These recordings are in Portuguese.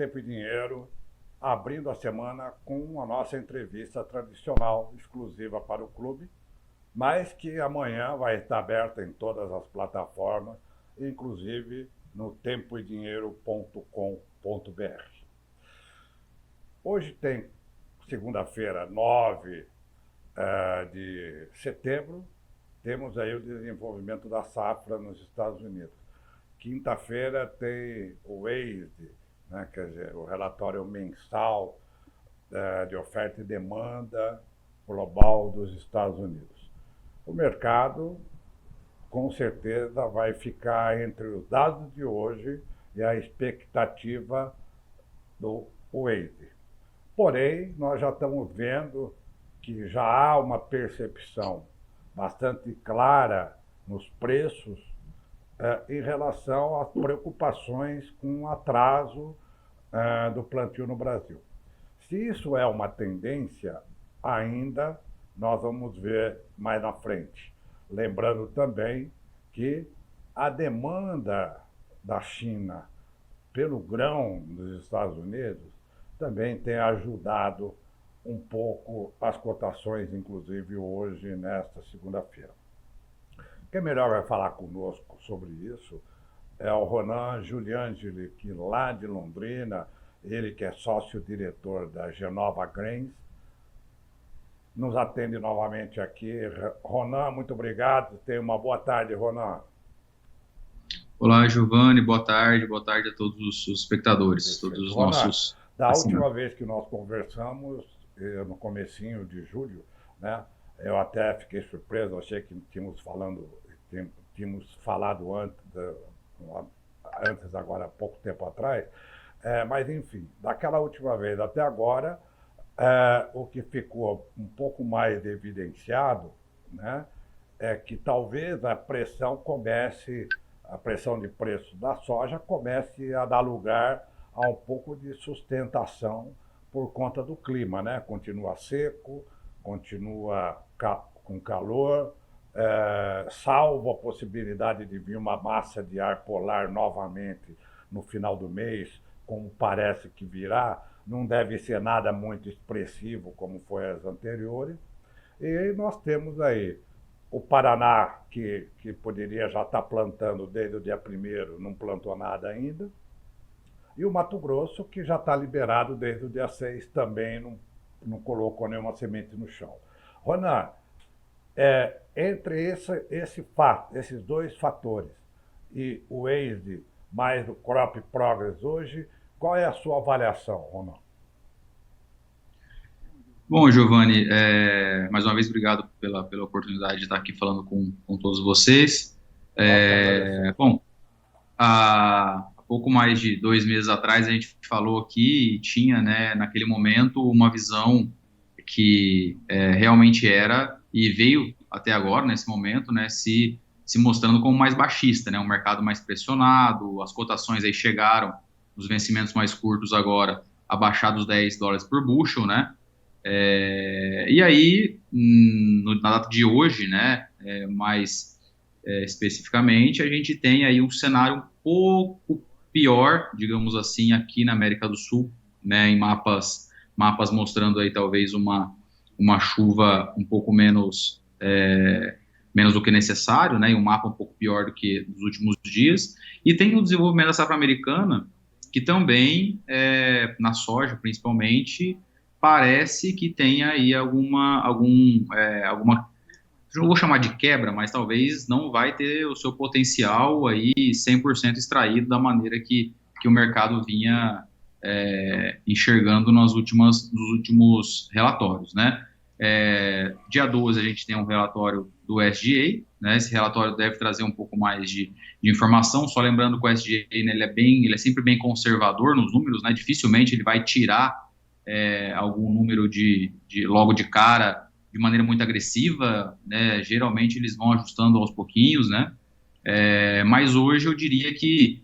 Tempo e Dinheiro, abrindo a semana com a nossa entrevista tradicional, exclusiva para o clube, mas que amanhã vai estar aberta em todas as plataformas, inclusive no tempoedinheiro.com.br. Hoje tem segunda-feira, 9 de setembro, temos aí o desenvolvimento da safra nos Estados Unidos. Quinta-feira tem o WASDE, né, quer dizer, o relatório mensal de oferta e demanda global dos Estados Unidos. O mercado, com certeza, vai ficar entre os dados de hoje e a expectativa do WASDE. Porém, nós já estamos vendo que já há uma percepção bastante clara nos preços em relação às preocupações com o atraso do plantio no Brasil. Se isso é uma tendência, ainda nós vamos ver mais na frente. Lembrando também que a demanda da China pelo grão dos Estados Unidos também tem ajudado um pouco as cotações, inclusive hoje, nesta segunda-feira. Quem melhor vai falar conosco sobre isso é o Ronan Giuliangeli, que lá de Londrina, ele que é sócio-diretor da Genova Grains, nos atende novamente aqui. Ronan, muito obrigado. Tenha uma boa tarde, Ronan. Olá, Giovanni, boa tarde a todos os espectadores, todos os Ronan, nossos da assinantes. última vez que nós conversamos, no comecinho de julho, né, eu até fiquei surpreso, achei que tínhamos falado antes agora há pouco tempo atrás, mas enfim, daquela última vez até agora, o que ficou um pouco mais evidenciado, né, é que talvez a pressão de preço da soja comece a dar lugar a um pouco de sustentação por conta do clima, né? Continua seco, continua com calor, salvo a possibilidade de vir uma massa de ar polar novamente no final do mês, como parece que virá, não deve ser nada muito expressivo como foi as anteriores. E nós temos aí o Paraná, que poderia já estar plantando desde o dia 1º, não plantou nada ainda. E o Mato Grosso, que já está liberado desde o dia 6, também não colocou nenhuma semente no chão. Ronan, entre esses dois fatores e o WASDE mais o Crop Progress hoje, qual é a sua avaliação, Ronan? Bom, Giovanni, mais uma vez obrigado pela oportunidade de estar aqui falando com todos vocês. Nós que agradecemos. Bom, há pouco mais de 2 meses atrás a gente falou aqui e tinha, né, naquele momento uma visão que realmente era e veio até agora, nesse momento, né, se mostrando como mais baixista, né, um mercado mais pressionado, as cotações aí chegaram, os vencimentos mais curtos agora, a baixar dos $10 por bushel, né, e aí, na data de hoje, né, mais especificamente, a gente tem aí um cenário um pouco pior, digamos assim, aqui na América do Sul, né, em mapas mostrando aí talvez uma chuva um pouco menos do que necessário, né, e um mapa um pouco pior do que nos últimos dias, e tem o desenvolvimento da safra americana, que também, na soja principalmente, parece que tem aí alguma, não vou chamar de quebra, mas talvez não vai ter o seu potencial aí 100% extraído da maneira que o mercado vinha enxergando nos últimos relatórios, né? Dia 12 a gente tem um relatório do SDA, né? Esse relatório deve trazer um pouco mais de informação, só lembrando que o SDA, né, ele é sempre bem conservador nos números, né? Dificilmente ele vai tirar algum número logo de cara de maneira muito agressiva, né? Geralmente eles vão ajustando aos pouquinhos, né? Mas hoje eu diria que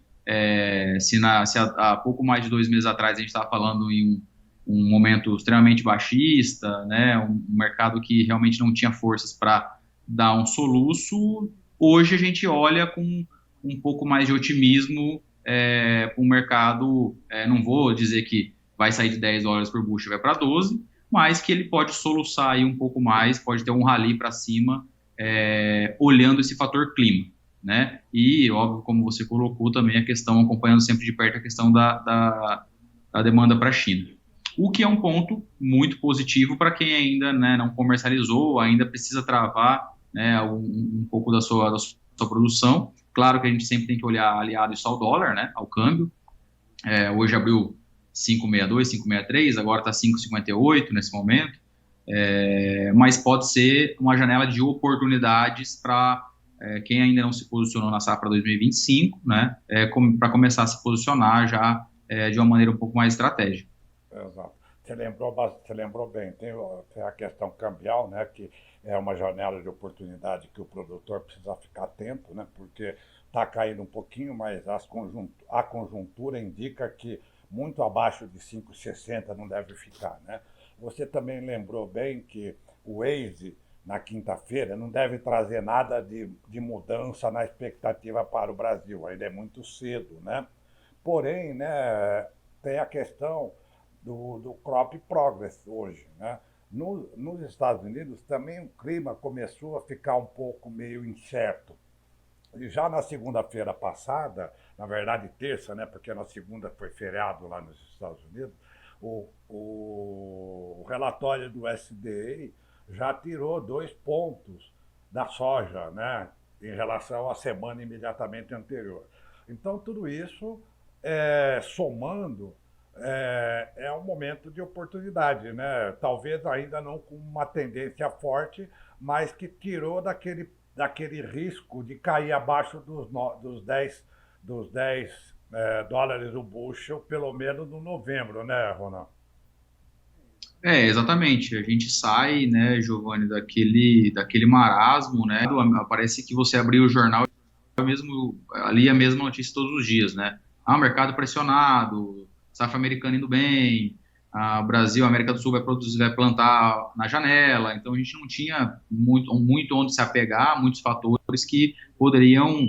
se há pouco mais de 2 meses atrás a gente estava falando em um momento extremamente baixista, né? Um mercado que realmente não tinha forças para dar um soluço, hoje a gente olha com um pouco mais de otimismo para um mercado, não vou dizer que vai sair de $10 por bushel e vai para 12, mas que ele pode soluçar aí um pouco mais, pode ter um rally para cima, olhando esse fator clima, né? E, óbvio, como você colocou também a questão, acompanhando sempre de perto a questão da demanda para a China. O que é um ponto muito positivo para quem ainda, né, não comercializou, ainda precisa travar, né, um pouco da sua produção. Claro que a gente sempre tem que olhar aliado isso ao dólar, né, ao câmbio. Hoje abriu 5,62, 5,63, agora está 5,58 nesse momento. Mas pode ser uma janela de oportunidades para quem ainda não se posicionou na safra 2025, né, para começar a se posicionar já de uma maneira um pouco mais estratégica. Exato. Você lembrou bem, tem a questão cambial, né, que é uma janela de oportunidade que o produtor precisa ficar atento, né, porque está caindo um pouquinho, mas a conjuntura indica que muito abaixo de 5,60 não deve ficar, né? Você também lembrou bem que o Waze, na quinta-feira, não deve trazer nada de mudança na expectativa para o Brasil, ainda é muito cedo, né? Porém, né, tem a questão do crop progress hoje, né? Nos Estados Unidos também o clima começou a ficar um pouco meio incerto. E já na segunda-feira passada, na verdade terça, né, porque na segunda foi feriado lá nos Estados Unidos, o relatório do SDA já tirou 2 pontos da soja, né, em relação à semana imediatamente anterior. Então, tudo isso, somando, é um momento de oportunidade, né? Talvez ainda não com uma tendência forte, mas que tirou daquele risco de cair abaixo dos 10 dólares o bushel, pelo menos no novembro, né, Ronaldo? Exatamente. A gente sai, né, Giovanni, daquele marasmo, né? Parece que você abriu o jornal mesmo, ali a mesma notícia todos os dias, né? Mercado pressionado, safra americana indo bem, o Brasil, a América do Sul vai produzir, vai plantar na janela, então a gente não tinha muito onde se apegar, muitos fatores que poderiam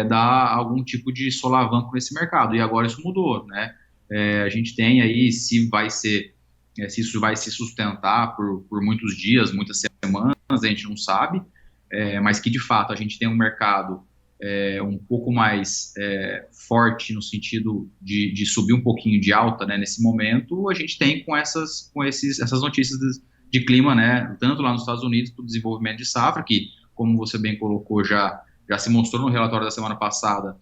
dar algum tipo de solavanco nesse mercado, e agora isso mudou, né? A gente tem aí, se isso vai se sustentar por muitos dias, muitas semanas, a gente não sabe, mas que de fato a gente tem um mercado um pouco mais forte no sentido de subir um pouquinho de alta, né, nesse momento, a gente tem essas notícias de clima, né, tanto lá nos Estados Unidos para o desenvolvimento de safra, que, como você bem colocou, já se mostrou no relatório da semana passada,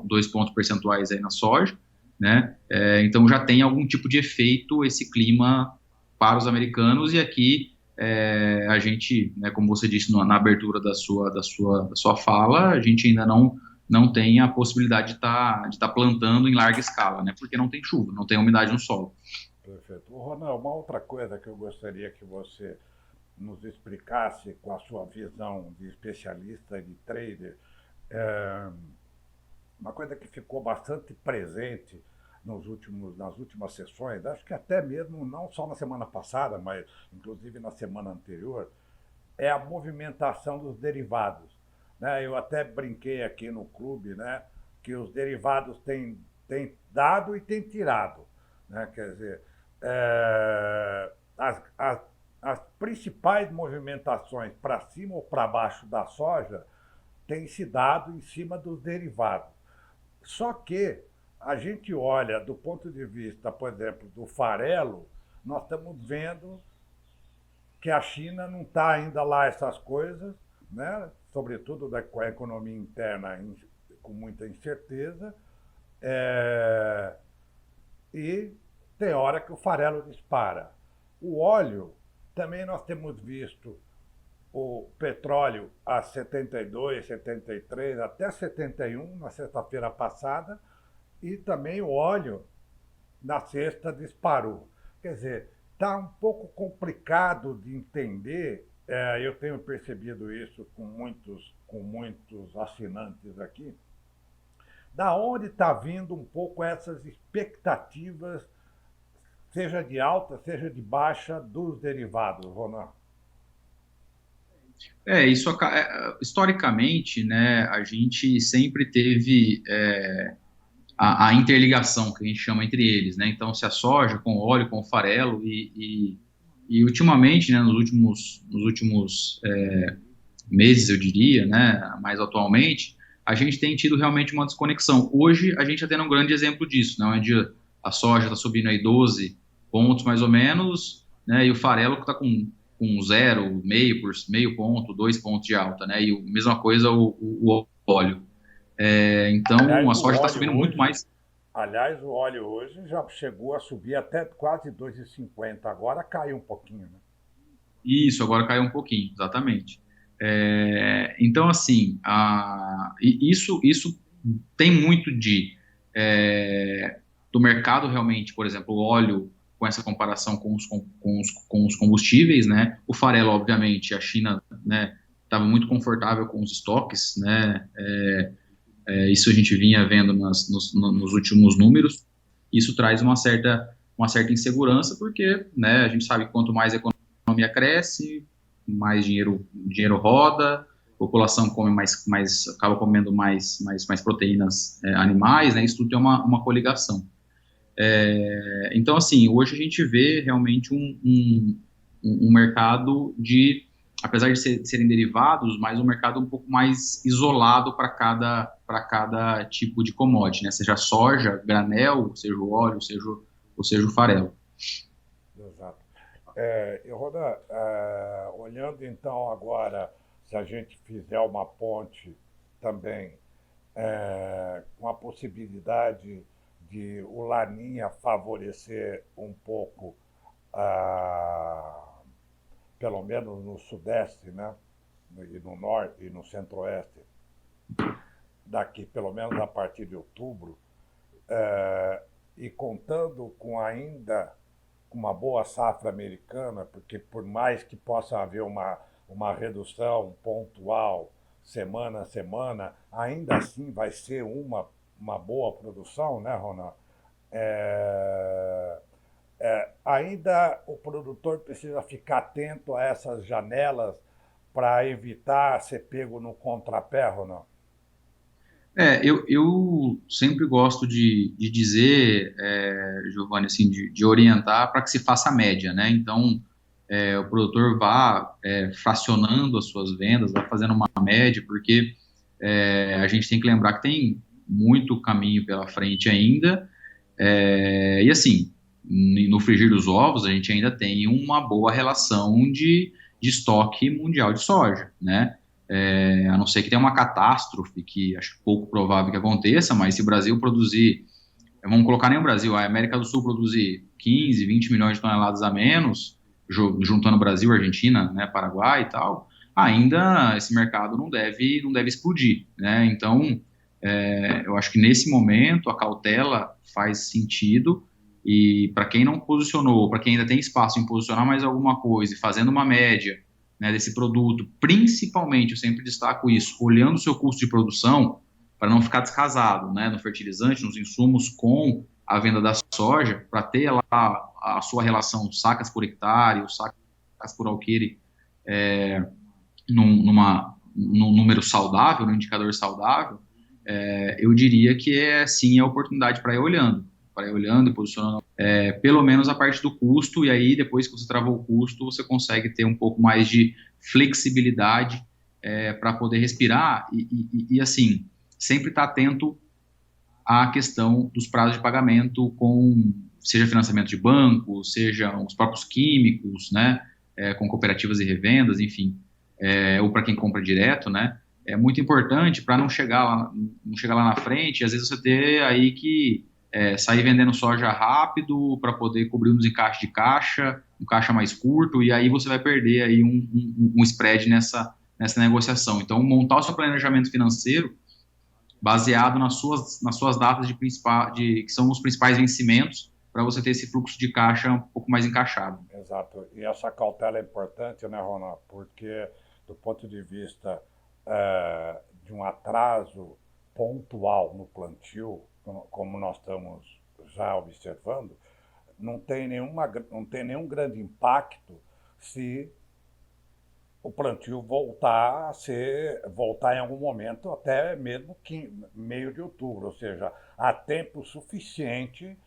2 pontos percentuais aí na soja, né, então já tem algum tipo de efeito esse clima para os americanos, e aqui a gente, né, como você disse na abertura da sua fala, a gente ainda não tem a possibilidade de tá plantando em larga escala, né, porque não tem chuva, não tem umidade no solo. Perfeito. Ronaldo, uma outra coisa que eu gostaria que você nos explicasse com a sua visão de especialista, de trader, é, uma coisa que ficou bastante presente nas últimas sessões, acho que até mesmo não só na semana passada, mas inclusive na semana anterior, é a movimentação dos derivados, né? Eu até brinquei aqui no clube, né, que os derivados têm dado e têm tirado, né? Quer dizer, as principais movimentações para cima ou para baixo da soja têm se dado em cima dos derivados. Só que a gente olha do ponto de vista, por exemplo, do farelo, nós estamos vendo que a China não está ainda lá essas coisas, né? Sobretudo com a economia interna com muita incerteza, e tem hora que o farelo dispara. O óleo, também nós temos visto o petróleo a 72, 73, até 71 na sexta-feira passada, e também o óleo na sexta disparou. Quer dizer, está um pouco complicado de entender. Eu tenho percebido isso com muitos assinantes aqui. Da onde está vindo um pouco essas expectativas, seja de alta, seja de baixa, dos derivados, Ronan? Historicamente, né, a gente sempre teve a interligação que a gente chama entre eles, né? Então, se a soja com o óleo, com o farelo e ultimamente, né, nos últimos meses, eu diria, né, mais atualmente, a gente tem tido realmente uma desconexão. Hoje, a gente está tendo um grande exemplo disso, né, onde a soja está subindo aí 12 pontos mais ou menos, né, e o farelo que está com zero, meio ponto, 2 pontos de alta, né, e mesma coisa o óleo. Então, Aliás, a o soja está óleo subindo muito hoje, mais. aliás, o óleo hoje já chegou a subir até quase 2,50. Agora caiu um pouquinho, né? Isso, agora caiu um pouquinho, exatamente. Então, assim, isso tem muito é, do mercado realmente, por exemplo, o óleo, com essa comparação com os combustíveis, né? O farelo, obviamente, a China, né, estava muito confortável com os estoques, né? Isso a gente vinha vendo nos últimos números. Isso traz uma certa insegurança, porque, né, a gente sabe que quanto mais a economia cresce, mais dinheiro roda, a população come acaba comendo mais proteínas animais, né, isso tudo tem uma coligação. Então, assim, hoje a gente vê realmente um mercado apesar de serem derivados, mas um mercado um pouco mais isolado para cada tipo de commodity, né? Seja soja, granel, seja o óleo, ou seja o farelo. Exato. Rodan, olhando então agora, se a gente fizer uma ponte também com a possibilidade de o Laninha favorecer um pouco, ah, pelo menos no Sudeste, né? E no Norte e no Centro-Oeste, daqui pelo menos a partir de outubro, e contando com ainda uma boa safra americana, porque por mais que possa haver uma redução pontual semana a semana, ainda assim vai ser uma boa produção, né, Ronan? É, ainda o produtor precisa ficar atento a essas janelas para evitar ser pego no contrapé, Ronan. Eu sempre gosto de dizer, Giovanni, assim, de orientar para que se faça a média, né? Então, o produtor vá fracionando as suas vendas, vá fazendo uma média, porque a gente tem que lembrar que tem muito caminho pela frente ainda, e assim, no frigir dos ovos, a gente ainda tem uma boa relação de estoque mundial de soja, né? A não ser que tenha uma catástrofe, que acho pouco provável que aconteça, mas se o Brasil produzir, vamos colocar nem o Brasil, a América do Sul produzir 15, 20 milhões de toneladas a menos, juntando Brasil, Argentina, né, Paraguai e tal, ainda esse mercado não deve explodir, né? Então, eu acho que nesse momento a cautela faz sentido e para quem não posicionou, para quem ainda tem espaço em posicionar mais alguma coisa e fazendo uma média, né, desse produto, principalmente, eu sempre destaco isso, olhando o seu custo de produção para não ficar descasado, né, no fertilizante, nos insumos com a venda da soja, para ter lá a sua relação sacas por hectare, ou sacas por alqueire, num número saudável, num indicador saudável, eu diria que sim a oportunidade para ir olhando e posicionando, pelo menos a parte do custo, e aí depois que você travou o custo, você consegue ter um pouco mais de flexibilidade para poder respirar e assim, sempre estar atento à questão dos prazos de pagamento seja financiamento de banco, seja os próprios químicos, né, com cooperativas e revendas, enfim, ou para quem compra direto, né, é muito importante para não chegar lá na frente, às vezes você ter aí que sair vendendo soja rápido para poder cobrir uns encaixes de caixa, um caixa mais curto, e aí você vai perder aí um spread nessa negociação. Então, montar o seu planejamento financeiro baseado nas suas datas que são os principais vencimentos, para você ter esse fluxo de caixa um pouco mais encaixado. Exato. E essa cautela é importante, né, Ronan? Porque, do ponto de vista de um atraso pontual no plantio, como nós estamos já observando, não tem nenhum grande impacto se o plantio voltar em algum momento, até mesmo meio de outubro, ou seja, há tempo suficiente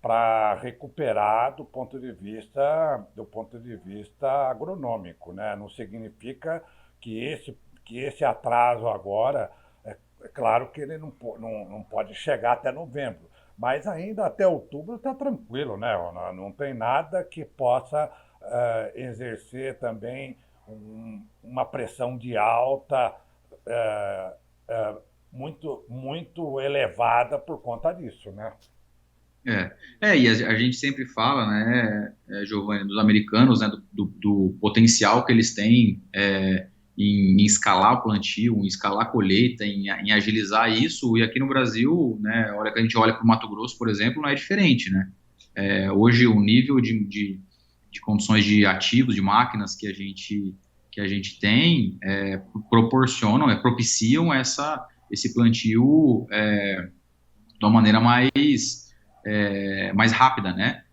para recuperar do ponto de vista agronômico, né? Não significa que esse atraso agora, é claro que ele não pode chegar até novembro, mas ainda até outubro está tranquilo, né? Não tem nada que possa exercer também uma pressão de alta muito elevada por conta disso, né? E a gente sempre fala, né, Giovanni, dos americanos, né, do potencial que eles têm em escalar o plantio, em escalar a colheita, em agilizar isso, e aqui no Brasil, né, a hora que a gente olha para o Mato Grosso, por exemplo, não é diferente, né? Hoje o nível de condições de ativos, de máquinas que a gente tem, propiciam esse plantio de uma maneira mais rápida, né?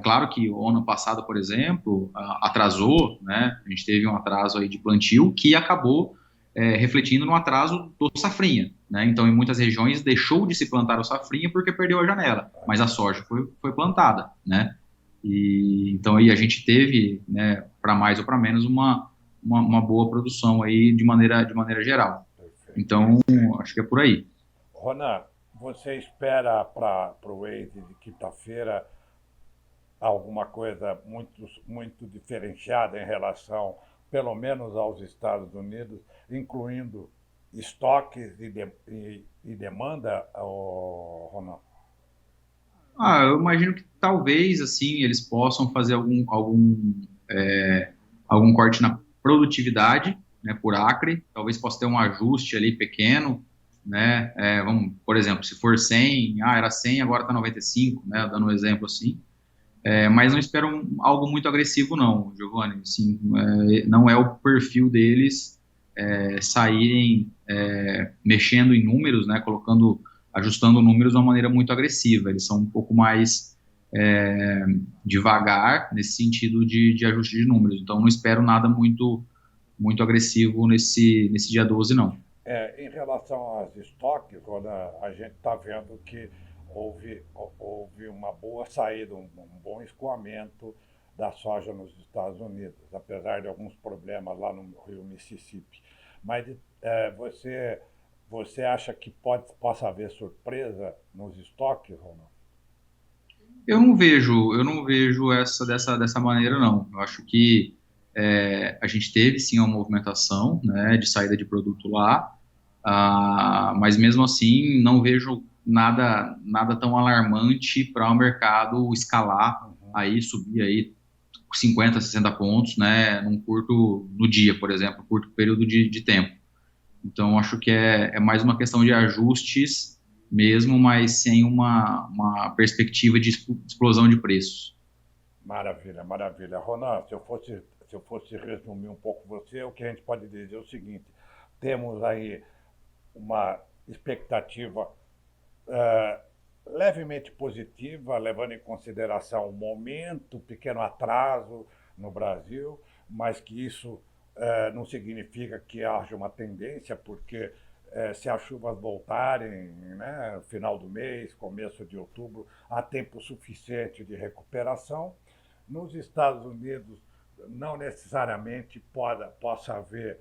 Claro que o ano passado, por exemplo, atrasou, né? A gente teve um atraso aí de plantio que acabou refletindo no atraso do safrinha, né? Então, em muitas regiões deixou de se plantar o safrinha porque perdeu a janela, mas a soja foi plantada, né? E então aí a gente teve, né, para mais ou para menos uma boa produção aí de maneira geral. Perfeito. Então, acho que é por aí. Ronan, você espera para o Waze de quinta-feira alguma coisa muito diferenciada em relação, pelo menos, aos Estados Unidos, incluindo estoques e demanda, Ronan? Eu imagino que talvez assim eles possam fazer algum corte na produtividade, né, por acre. Talvez possa ter um ajuste ali pequeno, né? Vamos, por exemplo, se for 100, era 100, agora está 95, né? Dando um exemplo assim. Mas não espero algo muito agressivo, não, Giovanni. Assim, não é o perfil deles saírem mexendo em números, né? Ajustando números de uma maneira muito agressiva. Eles são um pouco mais devagar nesse sentido de ajuste de números. Então, não espero nada muito agressivo nesse dia 12, não. Em relação aos estoques, Ronan, a gente está vendo que houve uma boa saída, um bom escoamento da soja nos Estados Unidos, apesar de alguns problemas lá no rio Mississippi. Mas você acha que possa haver surpresa nos estoques, Ronan? Eu não vejo dessa maneira, não. Eu acho que a gente teve sim uma movimentação, né, de saída de produto lá, mas mesmo assim não vejo nada tão alarmante para o mercado escalar aí, subir aí 50, 60 pontos, né, no dia, por exemplo, curto período de tempo. Então, acho que é mais uma questão de ajustes mesmo, mas sem uma perspectiva de explosão de preços. Maravilha, maravilha. Ronan, se eu fosse resumir um pouco você, o que a gente pode dizer é o seguinte: temos aí uma expectativa eh, levemente positiva, levando em consideração o momento, pequeno atraso no Brasil, mas que isso não significa que haja uma tendência, porque se as chuvas voltarem, né, no final do mês, começo de outubro, há tempo suficiente de recuperação. Nos Estados Unidos, não necessariamente possa haver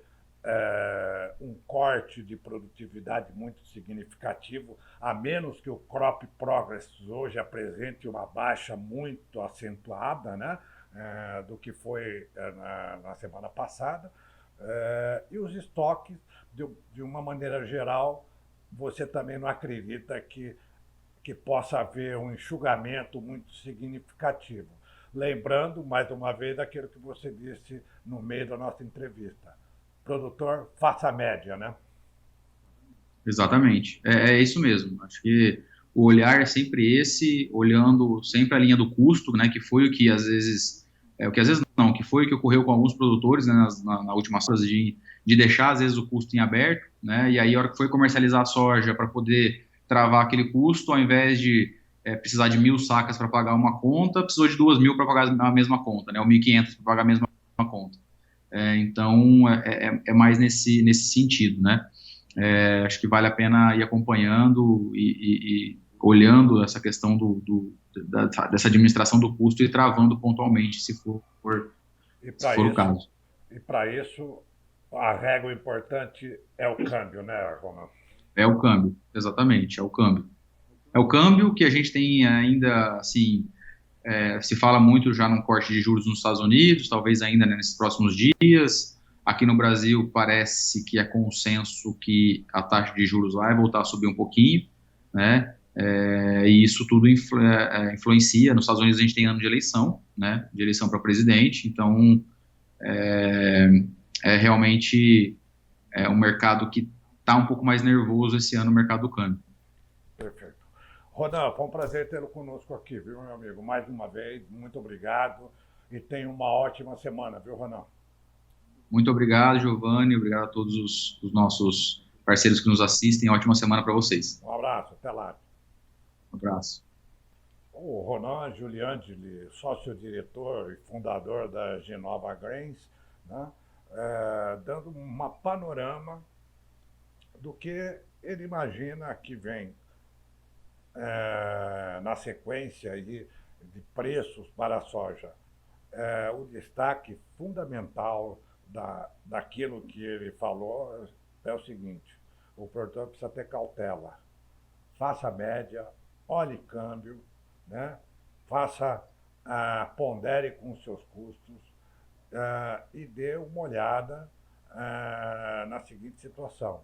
um corte de produtividade muito significativo, a menos que o crop progress hoje apresente uma baixa muito acentuada, né, do que foi na semana passada. E os estoques, de uma maneira geral, você também não acredita que possa haver um enxugamento muito significativo. Lembrando, mais uma vez, aquilo que você disse no meio da nossa entrevista. Produtor, faça a média, né? Exatamente. É isso mesmo. Acho que o olhar é sempre esse, olhando sempre a linha do custo, né, que foi o que às vezes não, que foi o que ocorreu com alguns produtores, né, na última fase de deixar às vezes o custo em aberto, né, e aí a hora que foi comercializar a soja para poder travar aquele custo, ao invés de precisar de 1.000 sacas para pagar uma conta, precisou de 2.000 para pagar a mesma conta, né, ou 1.500 para pagar a mesma conta. Então, é mais nesse sentido, né? Acho que vale a pena ir acompanhando e olhando essa questão dessa administração do custo e travando pontualmente, se for E se para for o isso, caso. a régua importante é o câmbio, né, Ronaldo? É o câmbio, exatamente, é o câmbio. É o câmbio que a gente tem ainda, assim, se fala muito já num corte de juros nos Estados Unidos, talvez ainda, né, nesses próximos dias. Aqui no Brasil parece que é consenso que a taxa de juros vai voltar a subir um pouquinho, né? E isso tudo influencia. Nos Estados Unidos a gente tem ano de eleição, né? De eleição para presidente, então é, realmente um mercado que está um pouco mais nervoso esse ano, o mercado do câmbio. Perfeito. Ronan, foi um prazer tê-lo conosco aqui, viu, meu amigo? Mais uma vez, muito obrigado e tenha uma ótima semana, viu, Ronan? Muito obrigado, Giovanni. Obrigado a todos os nossos parceiros que nos assistem. Ótima semana para vocês. Um abraço, até lá. Um abraço. O Ronan Giuliangeli, sócio-diretor e fundador da Genova Grains, né, dando uma panorama do que ele imagina que vem na sequência aí de preços para a soja. O destaque fundamental daquilo que ele falou é o seguinte: o produtor precisa ter cautela, faça a média, olhe câmbio, né? Faça, pondere com os seus custos e dê uma olhada na seguinte situação.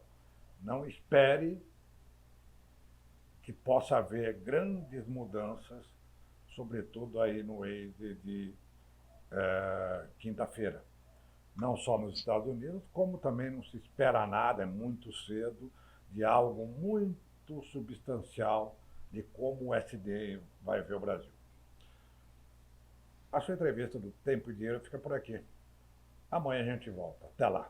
Não espere que possa haver grandes mudanças, sobretudo aí no mês de quinta-feira. Não só nos Estados Unidos, como também não se espera nada, é muito cedo, de algo muito substancial de como o SD vai ver o Brasil. A sua entrevista do Tempo e Dinheiro fica por aqui. Amanhã a gente volta. Até lá.